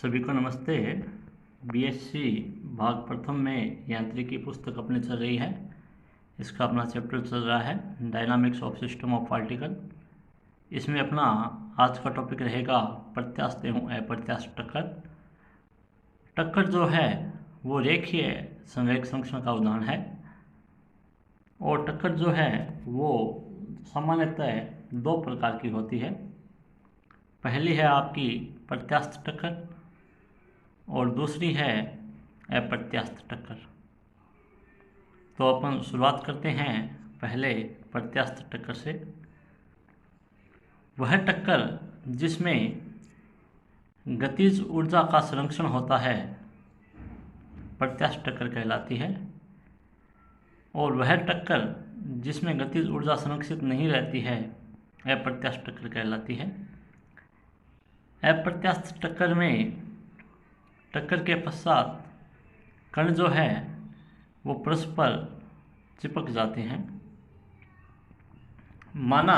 सभी को नमस्ते। बीएससी भाग प्रथम में यांत्रिकी पुस्तक अपने चल रही है। इसका अपना चैप्टर चल रहा है dynamics of system of particle. इसमें अपना आज का टॉपिक रहेगा प्रत्यास्थ एवं अप्रत्यास्थ टक्कर। टक्कर जो है वो रेखीय संवेग संरक्षण का उदाहरण है और टक्कर जो है वो सामान्यतः दो प्रकार की होती है। पहली है आपकी प्रत्यास्थ टक्कर और दूसरी है अप्रत्यास्थ टक्कर। तो अपन शुरुआत करते हैं पहले प्रत्यास्थ टक्कर से। वह टक्कर जिसमें गतिज ऊर्जा का संरक्षण होता है प्रत्यास्थ टक्कर कहलाती है, और वह टक्कर जिसमें गतिज ऊर्जा संरक्षित नहीं रहती है अप्रत्यास्थ टक्कर कहलाती है। अप्रत्यास्थ टक्कर में टक्कर के पश्चात कण जो है वो परस्पर चिपक जाते हैं। माना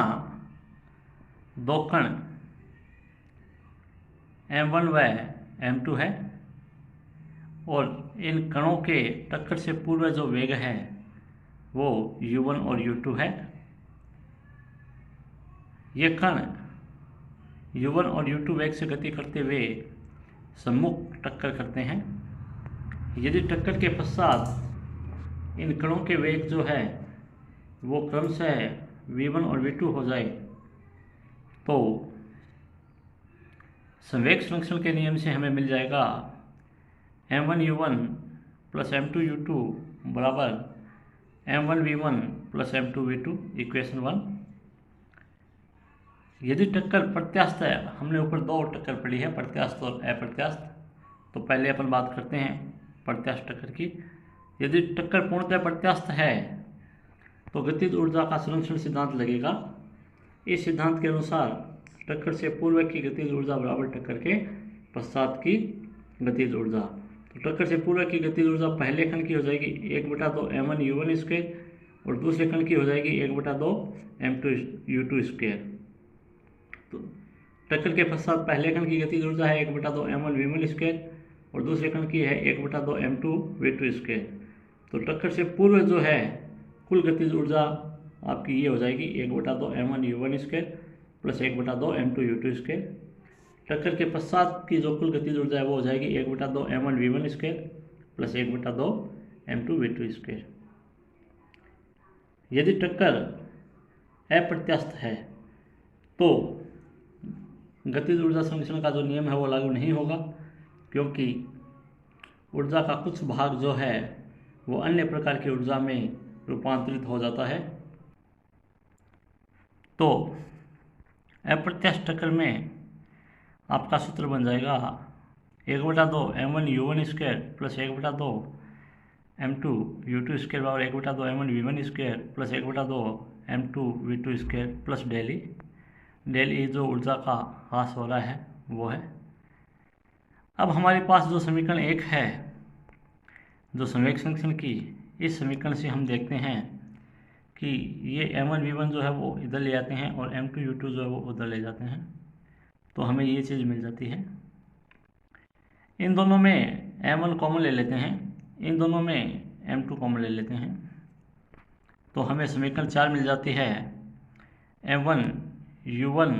दो कण m1 व m2 है और इन कणों के टक्कर से पूर्व जो वेग है वो u1 और u2 है। ये कण u1 और u2 वेग से गति करते हुए सम्मुख टक्कर करते हैं। यदि टक्कर के पश्चात इन कणों के वेग जो है वो क्रमशः v1 और v2 हो जाए तो संवेग संरक्षण के नियम से हमें मिल जाएगा m1u1 प्लस m2u2 बराबर m1v1 प्लस m2v2 इक्वेशन 1। यदि टक्कर प्रत्यास्थ है, हमने ऊपर दो टक्कर पढ़ी है प्रत्यास्थ और अप्रत्यास्थ, तो पहले अपन बात करते हैं प्रत्यास्थ टक्कर की। यदि टक्कर पूर्णतः प्रत्यास्थ है तो गतिज ऊर्जा का संरक्षण सिद्धांत लगेगा। इस सिद्धांत के अनुसार टक्कर से पूर्व की गतिज ऊर्जा बराबर टक्कर के पश्चात की गतिज ऊर्जा। तो टक्कर से पूर्व की गतिज ऊर्जा पहले कण की हो जाएगी 1/2 m1u1 स्क्वायर और दूसरे कण की हो जाएगी 1/2 m2u2 स्क्वायर। तो टक्कर के पश्चात पहले कण की गतिज ऊर्जा है 1/2 m1v1 स्क्वायर और दूसरे कण की है 1/2 m2v2 स्क्वायर। तो टक्कर से पूर्व जो है कुल गतिज ऊर्जा आपकी ये हो जाएगी 1/2 m1u1 square plus 1/2 m2u2 square. टक्कर के पश्चात की जो कुल गतिज ऊर्जा है वो हो जाएगी 1/2 m1v1 square plus 1/2 m2v2 square. यदि टक्कर अप्रत्यास्थ है तो गतिज ऊर्जा संरक्षण का जो नियम है वो लागू नहीं होगा, क्योंकि ऊर्जा का कुछ भाग जो है वो अन्य प्रकार की ऊर्जा में रूपांतरित हो जाता है। तो अप्रत्यास्थ टक्कर में आपका सूत्र बन जाएगा 1/2 m1u1 square plus 1/2 m2u2 square बराबर 1/2 m1v1 square plus 1/2 m2v2 square plus del E जो ऊर्जा का ह्रास हो रहा है वो है। अब हमारे पास जो समीकरण 1 है जो संवेग संरक्षण की, इस समीकरण से हम देखते हैं कि ये m1v1 जो है वो इधर ले जाते हैं और m2u2 जो है वो उधर ले जाते हैं, तो हमें ये चीज़ मिल जाती है। इन दोनों में m1 कॉमन ले लेते हैं, इन दोनों में m2 कॉमन ले लेते हैं, तो हमें समीकरण 4 मिल जाती है m1u1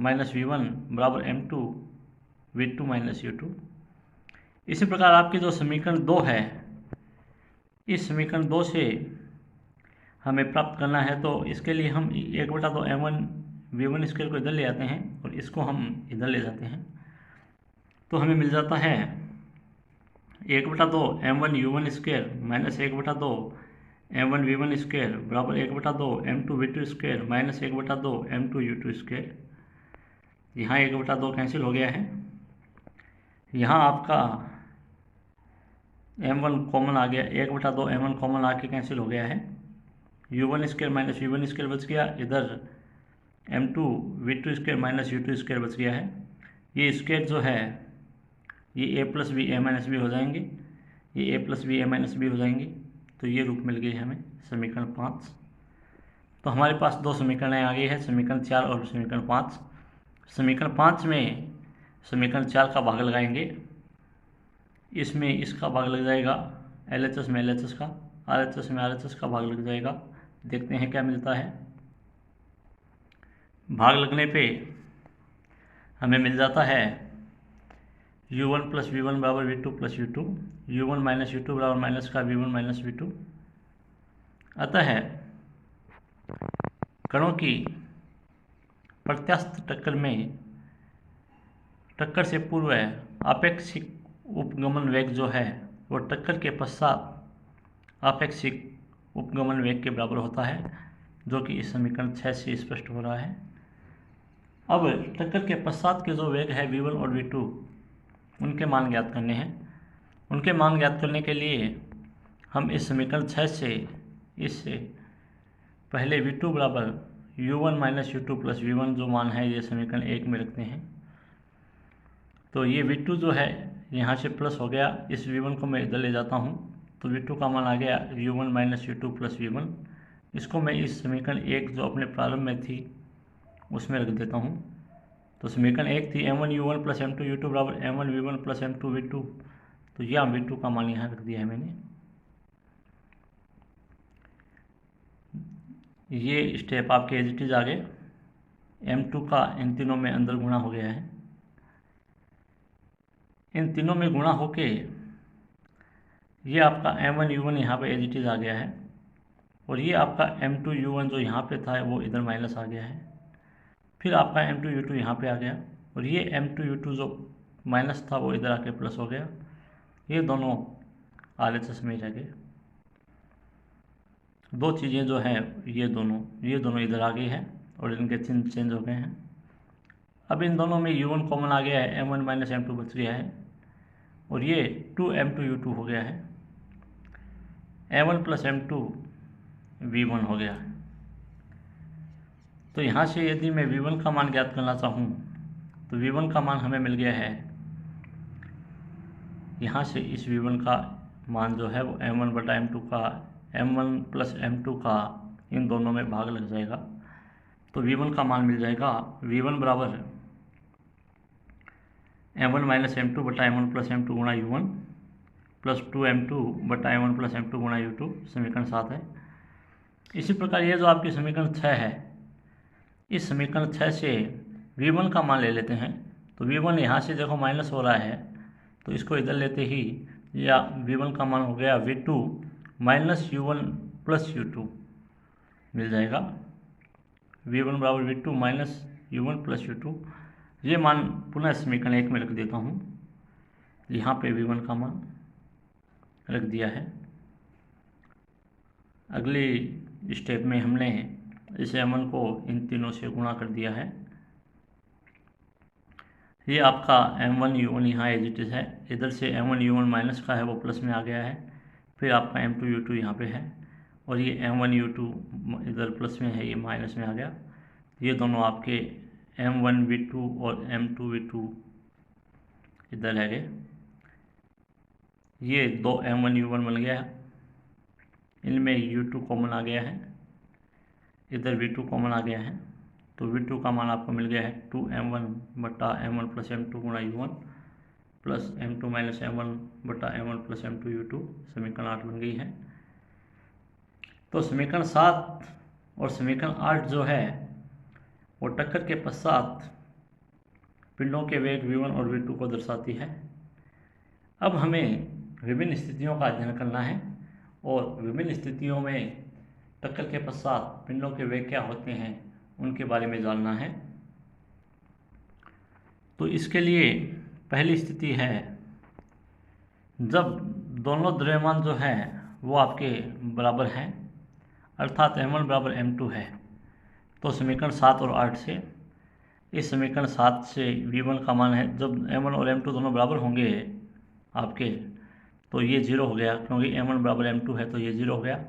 माइनस v1 बराबर m2v2 माइनस u2। इसी प्रकार आपकी जो समीकरण 2 है, इस समीकरण 2 से हमें प्राप्त करना है तो इसके लिए हम 1/2 m1v1 स्क्वायर को इधर ले आते हैं और इसको हम इधर ले जाते हैं, तो हमें मिल जाता है 1/2 m1u1 square minus 1/2 m1v1 square बराबर 1/2 m2v2 square minus 1/2 m2u2 square. यहाँ 1/2 कैंसिल हो गया है, यहाँ आपका m1 कॉमन आ गया, 1/2 m1 कॉमन आके कैंसिल हो गया है, u1 square minus v1 square बच गया, इधर m2v2 square minus u2 square बच गया है। ये स्क्वायर जो है ये a plus b a minus b हो जाएंगे, ये a plus b a minus b हो जाएंगे, तो ये रूप मिल गई हमें समीकरण 5। तो हमारे पास दो समीकरण आ गई है, समीकरण 4 और समीकरण 5। समीकरण 5 में समीकरण 4 का भाग लगाएंगे, इसमें इसका भाग लग जाएगा, LHS में LHS का, RHS में RHS का भाग लग जाएगा। देखते हैं क्या मिलता है। भाग लगने पे हमें मिल जाता है U1 प्लस V1 बराबर V2 plus U2, U1 minus U2 बराबर माइनस का V1 माइनस V2। अतः कणों की प्रत्यास्थ टक्कर में टक्कर से पूर्व आपेक्षिक उपगमन वेग जो है वो टक्कर के पश्चात आपेक्षिक उपगमन वेग के बराबर होता है, जो कि इस समीकरण 6 से स्पष्ट हो रहा है। अब टक्कर के पश्चात के जो वेग है V1 और V2, उनके मान ज्ञात करने हैं। उनके मान ज्ञात करने के लिए हम इस समीकरण 6 से इससे पहले V2 बराबर U1 minus U2 plus V1 जो मान है ये समीकरण 1 में रखते हैं। तो ये V2 जो है यहाँ से प्लस हो गया, इस V1 को मैं इधर ले जाता हूँ तो V2 का मान आ गया U1 minus U2 plus V1। इसको मैं इस समीकरण 1 जो अपने प्रारंभ में थी उसमें रख देता हूँ। तो समीकरण 1 थी M1 U1 plus M2 U2 बराबर M1 V1 plus M2 V2। तो यह V2 का मान यहाँ रख दिया है मैंने। ये स्टेप आपके एज इट इज आ गए। M2 का इन तीनों में अंदर गुणा हो गया है, इन तीनों में गुणा होके ये आपका M1 U1 यहाँ पे एज इट इज आ गया है, और ये आपका M2 U1 जो यहाँ पे था वो इधर माइनस आ गया है। फिर आपका M2 U2 यहाँ पे आ गया, और ये M2 U2 जो माइनस था वो इधर आके प्लस हो गया। ये दोनों RHS में रह गए। दो चीज़ें जो हैं ये दोनों इधर आ गई है और इनके चिन्ह चेंज हो गए हैं। अब इन दोनों में U1 कॉमन आ गया है, M1 माइनस M2 बच गया है, और ये 2M2 U2 हो गया है। M1 प्लस M2 V1 हो गया है। तो यहाँ से यदि मैं V1 का मान ज्ञात करना चाहूँ तो V1 का मान हमें मिल गया है, यहाँ से इस V1 का मान जो है वो M1 बटा M2 का, M1 प्लस M2 का इन दोनों में भाग लग जाएगा। तो V1 का मान मिल जाएगा V1 बराबर M1 माइनस M2 बटा M1 प्लस M2 गुणा U1 प्लस 2M2 बटा M1 प्लस M2 गुणा U2, समीकरण 7 है। इसी प्रकार ये जो आपकी समीकरण 6 है, इस समीकरण 6 से V1 का मान ले लेते हैं। तो V1 यहाँ से देखो माइनस हो रहा है, तो इसको इधर लेते ही या V1 का मान हो गया V2 minus U1 plus U2 मिल जाएगा। V1 बराबर V2 minus U1 plus U2। ये मान पुनः समीकरण 1 में रख देता हूँ। यहाँ पे V1 का मान रख दिया है। अगली स्टेप में हमने इस M1 को इन तीनों से गुणा कर दिया है। ये आपका M1 U1 यहाँ एज इट इज है, इधर से M1 U1 माइनस का है वो प्लस में आ गया है। फिर आपका M2 U2 यहाँ पे है, और ये M1 U2 इधर प्लस में है, ये माइनस में आ गया। ये दोनों आपके M1 V2 और M2 V2 इधर है गए। ये दो M1 U1 बन गया है, इनमें U2 कॉमन आ गया है, इधर V2 कॉमन आ गया है। तो V2 का मान आपको मिल गया है 2M1 बटा M1 प्लस M2 गुणा U1 plus M2 minus M1 बटा M1 प्लस M2 U2, समीकरण 8 बन गई है। तो समीकरण 7 और समीकरण 8 जो है वो टक्कर के पश्चात पिंडों के वेग V1 और V2 को दर्शाती है। अब हमें विभिन्न स्थितियों का अध्ययन करना है, और विभिन्न स्थितियों में टक्कर के पश्चात पिंडों के वेग क्या होते हैं उनके बारे में जानना है। तो इसके लिए पहली स्थिति है जब दोनों द्रव्यमान जो है वो आपके बराबर हैं, अर्थात M1 बराबर M2 है। तो समीकरण 7 और 8 से, इस समीकरण 7 से V1 का मान है जब M1 और M2 दोनों बराबर होंगे आपके, तो ये 0 हो गया, क्योंकि M1 बराबर M2 है तो ये 0 हो गया।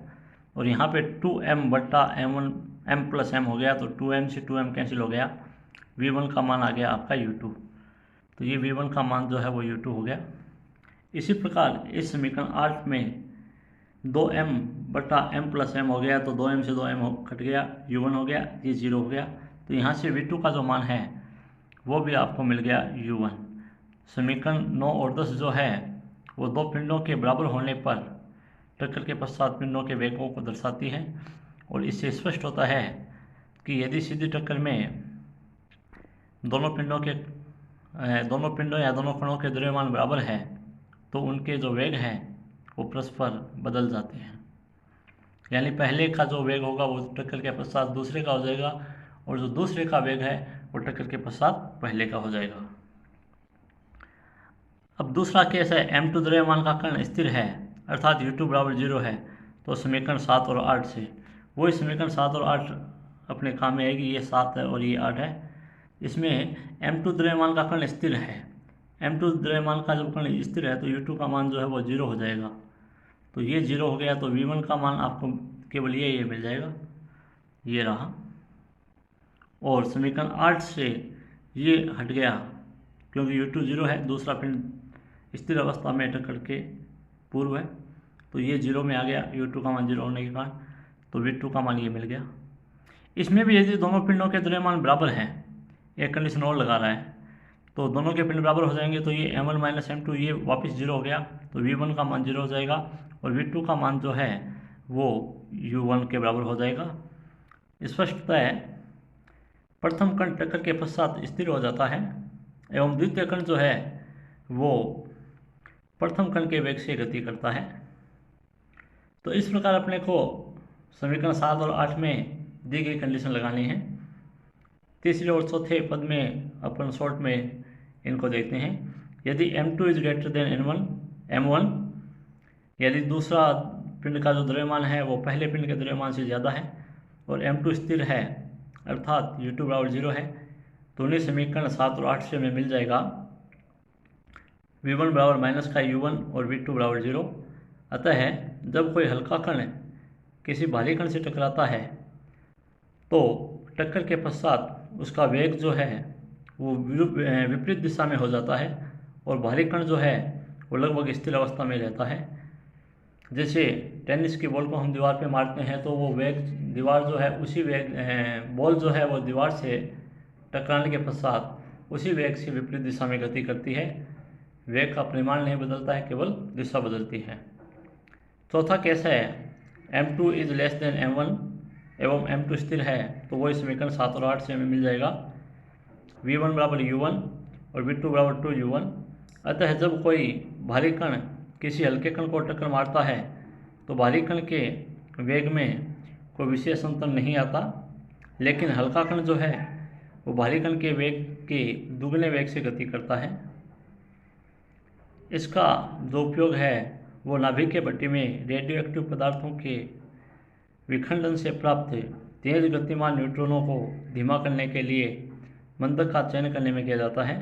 और यहाँ पे 2M बटा M1 M प्लस M हो गया, तो 2M से 2M कैंसिल हो गया। V1 का मान आ गया आपका U2, तो ये V1 का मान जो है वो U2 हो गया। इसी प्रकार इस समीकरण 8 में 2M बटा M प्लस M हो गया, तो 2M से 2M कट गया, U1 हो गया, ये 0 हो गया। तो यहाँ से V2 का जो मान है वो भी आपको मिल गया u1। समीकरण 9 और 10 जो है वो दो पिंडों के बराबर होने पर टक्कर के पश्चात पिंडों के वेगों को दर्शाती है, और इससे स्पष्ट होता है कि यदि सीधी टक्कर में दोनों पिंडों या दोनों कणों के द्रव्यमान बराबर है तो उनके जो वेग हैं वो परस्पर बदल जाते हैं। यानी पहले का जो वेग होगा वो टक्कर के पश्चात दूसरे का हो जाएगा, और जो दूसरे का वेग है वो टक्कर के पश्चात पहले का हो जाएगा। अब दूसरा केस है m2 द्रव्यमान का कण स्थिर है अर्थात u2 बराबर 0 है। तो समीकरण 7 और 8 से वही समीकरण 7 और 8 अपने काम में आएगी। ये 7 है और ये 8 है। इसमें m2 द्रव्यमान का कण स्थिर है। m2 द्रव्यमान का जब कण स्थिर है तो u2 का मान जो है वो 0 हो जाएगा। तो ये 0 हो गया तो v1 का मान आपको केवल ये मिल जाएगा, ये रहा। और समीकरण 8 से ये हट गया क्योंकि u2 0 है, दूसरा पिंड स्थिर अवस्था में टक्कर के पूर्व है, तो ये 0 में आ गया u2 का मान 0 होने के कारण, तो v2 का मान ये मिल गया। इसमें भी यदि दोनों पिंडों के द्रव्यमान बराबर हैं, एक कंडीशन और लगा रहा है, तो दोनों के पिंड बराबर हो जाएंगे तो ये m1 माइनस m2 ये वापस 0 हो गया, तो v1 का मान 0 हो जाएगा और v2 का मान जो है वो u1 के बराबर हो जाएगा। स्पष्टता है प्रथम कण टक्कर के पश्चात स्थिर हो जाता है एवं द्वितीय कण जो है वो प्रथम कण के वेग से गति करता है। तो इस प्रकार अपने को समीकरण 7 और 8 में दी गई कंडीशन लगानी है। तीसरे और चौथे पद में अपन शॉर्ट में इनको देखते हैं। यदि m2 is greater than m1, यदि दूसरा पिंड का जो द्रव्यमान है वो पहले पिंड के द्रव्यमान से ज़्यादा है और m2 स्थिर है अर्थात u2 बराबर 0 है, तो उन्हें समीकरण 7 और 8 से हमें मिल जाएगा v1 बराबर माइनस का u1 और v2 बराबर 0। अतः जब कोई हल्का कण किसी भारी कण से टकराता है तो टक्कर के पश्चात उसका वेग जो है वो विपरीत दिशा में हो जाता है और भारी कण जो है वो लगभग स्थिर अवस्था में रहता है। जैसे टेनिस की बॉल को हम दीवार पे मारते हैं तो वो वेग दीवार जो है उसी वेग बॉल जो है वो दीवार से टकराने के पश्चात उसी वेग से विपरीत दिशा में गति करती है। वेग का परिमाण नहीं बदलता है, केवल दिशा बदलती है। चौथा केस है m2 is less than m1 एवं m2 स्थिर है, तो वही समीकरण 7 और 8 से हमें मिल जाएगा v1 बराबर u1 और v2 बराबर 2u1। अतः जब कोई भारी कण किसी हल्के कण को टक्कर मारता है तो भारी कण के वेग में कोई विशेष अंतर नहीं आता, लेकिन हल्का कण जो है वो भारी कण के वेग के दुगने वेग से गति करता है। इसका जो उपयोग है वो नाभिक के भट्टी में रेडियो एक्टिव पदार्थों के विखंडन से प्राप्त तेज गतिमान न्यूट्रॉनों को धीमा करने के लिए मंदक का चयन करने में किया जाता है,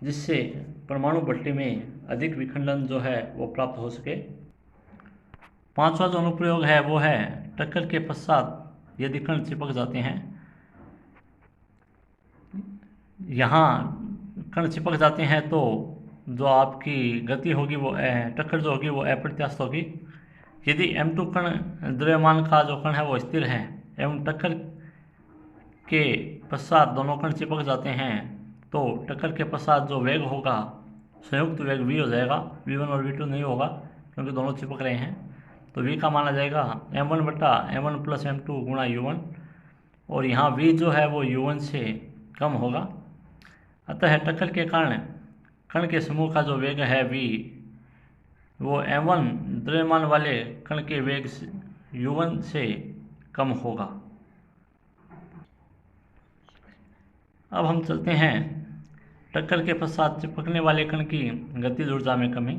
जिससे परमाणु भट्टी में अधिक विखंडन जो है वो प्राप्त हो सके। पांचवा जो अनुप्रयोग है वो है टक्कर के पश्चात यदि कण चिपक जाते हैं, यहाँ कण चिपक जाते हैं तो जो आपकी गति होगी वो टक्कर जो होगी वो अप्रत्याशित होगी। यदि m2 कण द्रव्यमान का जो कण है वो स्थिर है एवं टक्कर के पश्चात दोनों कण चिपक जाते हैं तो टक्कर के पश्चात जो वेग होगा संयुक्त वेग v हो जाएगा, v1 और v2 नहीं होगा क्योंकि दोनों चिपक रहे हैं। तो v का माना जाएगा m1 बटा m1 प्लस m2 गुणा u1, और यहाँ v जो है वो u1 से कम होगा। अतः टक्कर के कारण कण के समूह का जो वेग है v वो m1 द्रव्यमान वाले कण के वेग u1 से कम होगा। अब हम चलते हैं टक्कर के पश्चात चिपकने वाले कण की गतिज ऊर्जा में कमी।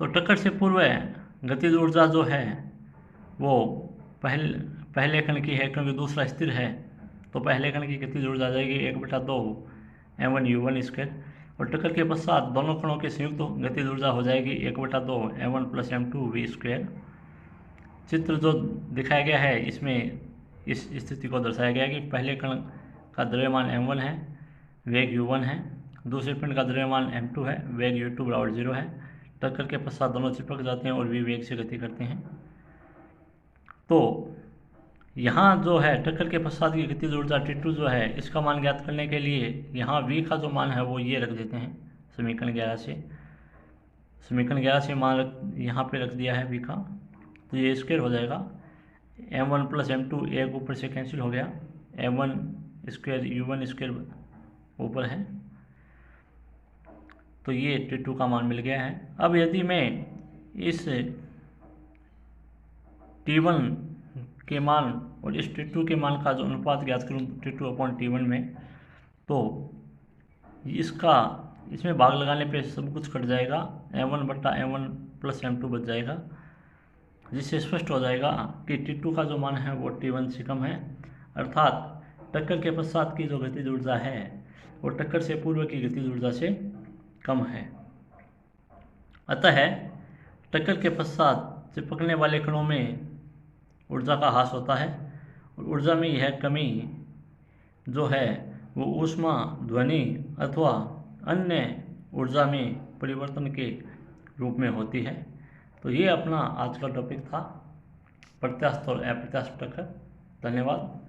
तो टक्कर से पूर्व गतिज ऊर्जा जो है वो पहले कण की है, क्योंकि दूसरा स्थिर है तो पहले कण की गतिज ऊर्जा आ जाएगी 1/2 m1 u1 स्क्वायर, और टक्कर के पश्चात दोनों कणों की संयुक्त गतिज ऊर्जा हो जाएगी 1/2 m1 plus m2 v square. चित्र जो दिखाया गया है इसमें इस स्थिति को दर्शाया गया है कि पहले कण का द्रव्यमान m1 है, वेग u1 है, दूसरे पिंड का द्रव्यमान m2 है, वेग u2 बराबर 0 है। टक्कर के पश्चात दोनों चिपक जाते हैं और v वेग से गति करते हैं। तो यहाँ जो है टक्कर के पश्चात की गतिज ऊर्जा T2 जो है, इसका मान ज्ञात करने के लिए यहाँ V का जो मान है वो ये रख देते हैं समीकरण 11 से। समीकरण 11 से मान यहाँ पे रख दिया है V का, तो ये स्क्वायर हो जाएगा। m1 प्लस m2 एक ऊपर से कैंसिल हो गया, m1 स्क्वायर u1 स्क्वायर ऊपर है, तो ये T2 का मान मिल गया है। अब यदि मैं इस T1 के मान और इस T2 के मान का जो अनुपात ज्ञात करूँ T2/T1 में, तो इसमें भाग लगाने पे सब कुछ कट जाएगा, m1/m1 प्लस m2 बच जाएगा, जिससे स्पष्ट हो जाएगा कि T2 का जो मान है वो T1 से कम है, अर्थात टक्कर के पश्चात की जो गतिज ऊर्जा है वो टक्कर से पूर्व की गतिज ऊर्जा से कम है। अतः टक्कर के पश्चात चिपकने वाले कणों में ऊर्जा का ह्रास होता है और ऊर्जा में यह कमी जो है वो ऊष्मा, ध्वनि अथवा अन्य ऊर्जा में परिवर्तन के रूप में होती है। तो ये अपना आज का टॉपिक था, प्रत्यास्थ और अप्रत्यास्थ टक्कर। धन्यवाद।